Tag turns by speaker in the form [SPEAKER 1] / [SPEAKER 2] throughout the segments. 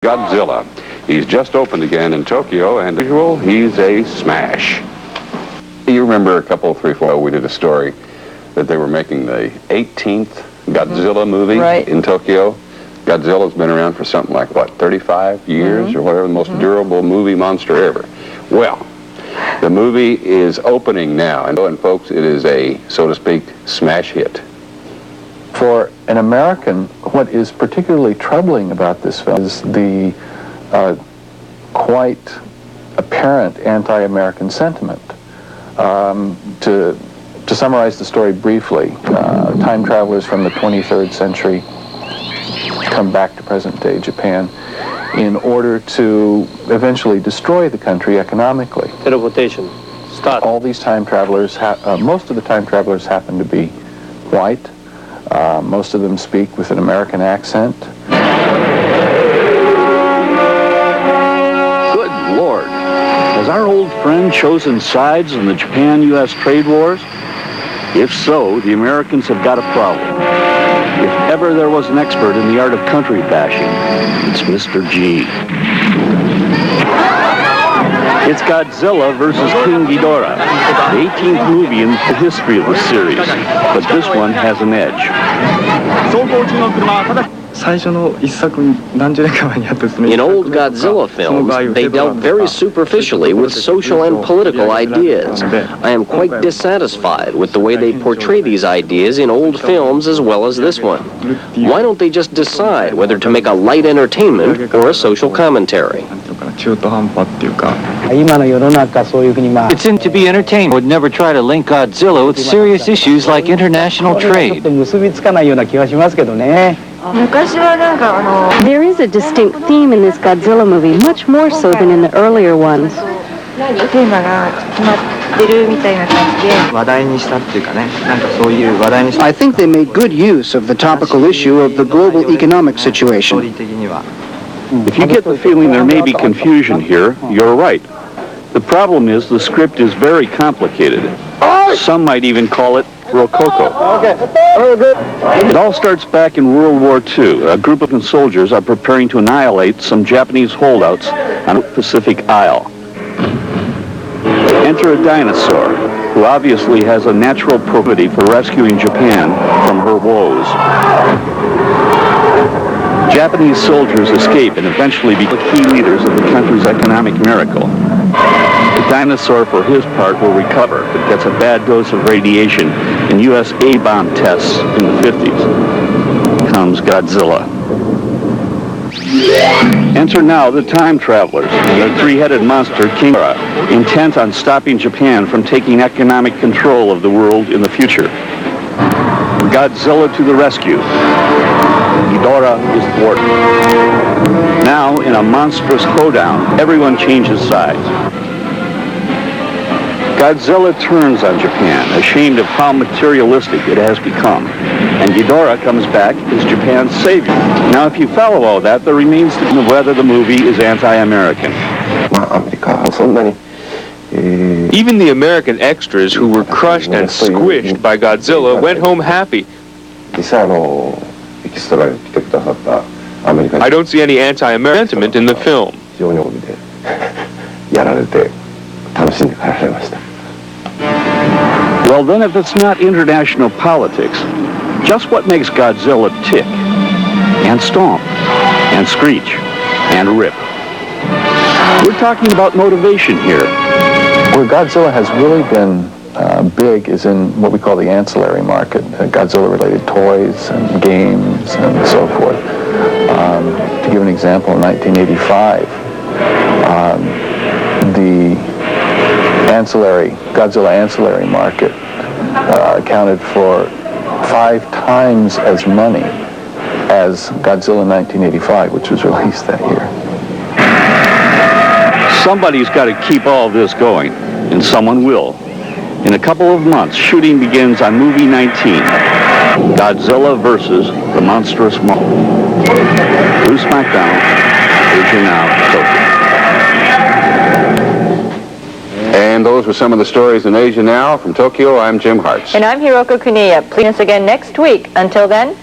[SPEAKER 1] Godzilla. He's just opened again in Tokyo, and as usual, he's a smash. You remember a couple, 3, 4, we did a story that they were making the 18th Godzilla movie in Tokyo. Godzilla's been around for something like, what, 35 years or whatever, the most durable movie monster ever. Well, the movie is opening now, and folks, it is a, so to speak, smash hit.
[SPEAKER 2] For an American, what is particularly troubling about this film is the quite apparent anti-American sentiment. To summarize the story briefly, time travelers from the 23rd century come back to present-day Japan in order to eventually destroy the country economically.
[SPEAKER 3] Teleportation. Start.
[SPEAKER 2] All these time travelers, most of the time travelers happen to be white. Most of them speak with an American accent.
[SPEAKER 4] Good Lord. Has our old friend chosen sides in the Japan-U.S. trade wars? If so, the Americans have got a problem. If ever there was an expert in the art of country bashing, it's Mr. G. It's Godzilla versus King Ghidorah, the 18th movie in the history of the series, but this one has an edge.
[SPEAKER 3] In old Godzilla films, they dealt very superficially with social and political ideas. I am quite dissatisfied with the way they portray these ideas in old films as well as this one. Why don't they just decide whether to make a light entertainment or a social commentary?
[SPEAKER 5] It's in to be entertained. Would never try to link Godzilla with serious issues like international trade.
[SPEAKER 6] There is a distinct theme in this Godzilla movie, much more so than in the earlier ones.
[SPEAKER 7] I think they made good use of the topical issue of the global economic situation.
[SPEAKER 4] If you get the feeling there may be confusion here, you're right. The problem is the script is very complicated. Some might even call it Rococo. It all starts back in World War II. A group of soldiers are preparing to annihilate some Japanese holdouts on the Pacific Isle. Enter a dinosaur, who obviously has a natural proclivity for rescuing Japan from her woes. Japanese soldiers escape and eventually become key leaders of the country's economic miracle. The dinosaur, for his part, will recover, but gets a bad dose of radiation in U.S. A-bomb tests in the 50s. Comes Godzilla. Enter now the time travelers and their three-headed monster, King Ghidorah, intent on stopping Japan from taking economic control of the world in the future. Godzilla to the rescue. Ghidorah is thwarted. Now, in a monstrous throwdown, everyone changes sides. Godzilla turns on Japan, ashamed of how materialistic it has become. And Ghidorah comes back as Japan's savior. Now, if you follow all that, there remains the question of whether the movie is anti-American.
[SPEAKER 8] Even the American extras who were crushed and squished by Godzilla went home happy. I don't see any anti-American sentiment in the film.
[SPEAKER 4] Well, then, if it's not international politics, just what makes Godzilla tick, and stomp, and screech, and rip? We're talking about motivation here.
[SPEAKER 2] Where Godzilla has really been big is in what we call the ancillary market, Godzilla-related toys and games and so forth. To give an example, in 1985, the Godzilla ancillary market accounted for 5 times as money as Godzilla 1985, which was released that year.
[SPEAKER 4] Somebody's got to keep all this going, and someone will. In a couple of months, shooting begins on movie 19, Godzilla versus the Monstrous Monster. Bruce McDonald, Asia Now, Tokyo.
[SPEAKER 1] And those were some of the stories in Asia Now. From Tokyo, I'm Jim Hartz.
[SPEAKER 9] And I'm Hiroko Kuniya. Please join us again next week. Until then,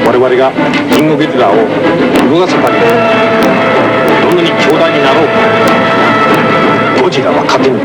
[SPEAKER 10] 我々がキングゲジラを動かす限りどんなに強大になろうかゴジラは勝てぬ。